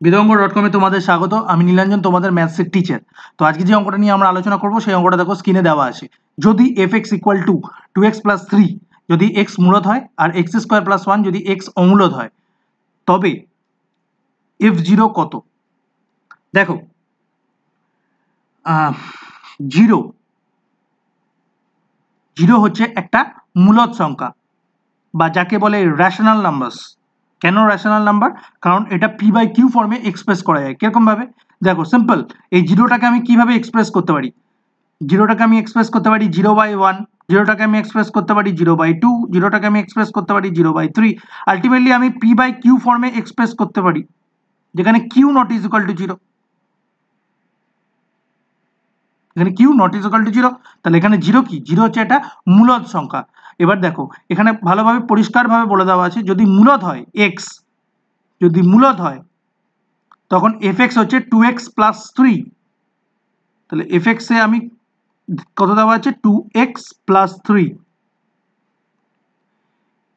বিদঙ্গ.com এ তোমাদের স্বাগত। আমি নীলাঞ্জন, তোমাদের ম্যাথসের টিচার। তো আজকে যে অঙ্কটা নিয়ে আমরা আলোচনা করব সেই অঙ্কটা দেখো স্ক্রিনে দেওয়া আছে। যদি fx equal to 2x plus 3 যদি x মূলদ হয় আর x স্কোয়ার প্লাস 1 যদি x অমূলদ হয়, তবে f0 কত? দেখো, জিরো জিরো হচ্ছে একটা মূলদ সংখ্যা বা যাকে বলে রেশনাল নাম্বারস। কেন রেশনাল নাম্বার? কারণ এটা পি বাই কিউ ফর্মে এক্সপ্রেস করা যায়। কিরকম ভাবে? দেখো সিম্পল, এই জিরোটাকে আমি কিভাবে এক্সপ্রেস করতে পারি? জিরোটাকে আমি এক্সপ্রেস করতে পারি 0/1, জিরোটাকে আমি এক্সপ্রেস করতে পারি 0/2, জিরোটাকে আমি এক্সপ্রেস করতে পারি 0/3। আলটিমেটলি আমি পি বাই কিউ ফর্মে এক্সপ্রেস করতে পারি, যেখানে Q not is equal to zero. এখানে Q not is equal to zero, তাহলে এখানে জিরো কি? জিরো হচ্ছে একটা মূলদ সংখ্যা। এবার দেখো, এখানে ভালোভাবে পরিষ্কারভাবে বলে দেওয়া আছে, যদি মূলদ হয় এক্স, যদি মূলদ হয় তখন fx হচ্ছে 2x প্লাস 3। তাহলে fx এ আমি কত দেওয়া আছে? 2x plus 3।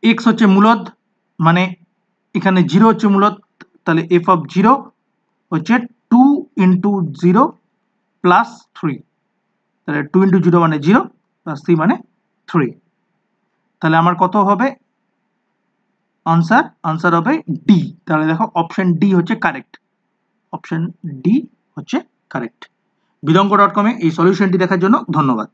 x হচ্ছে মূলদ, মানে এখানে জিরো হচ্ছে মূলদ, তাহলে f অফ জিরো হচ্ছে 2 ইন্টু জিরো প্লাস 3। তাহলে 2 ইন্টু জিরো মানে জিরো, প্লাস 3 মানে 3। তাহলে আমার কত হবে আনসার? আনসার হবে ডি। তাহলে দেখো অপশন ডি হচ্ছে কারেক্ট। অপশন ডি হচ্ছে কারেক্ট। বিদঙ্গ.com এ এই সলিউশনটি দেখার জন্য ধন্যবাদ।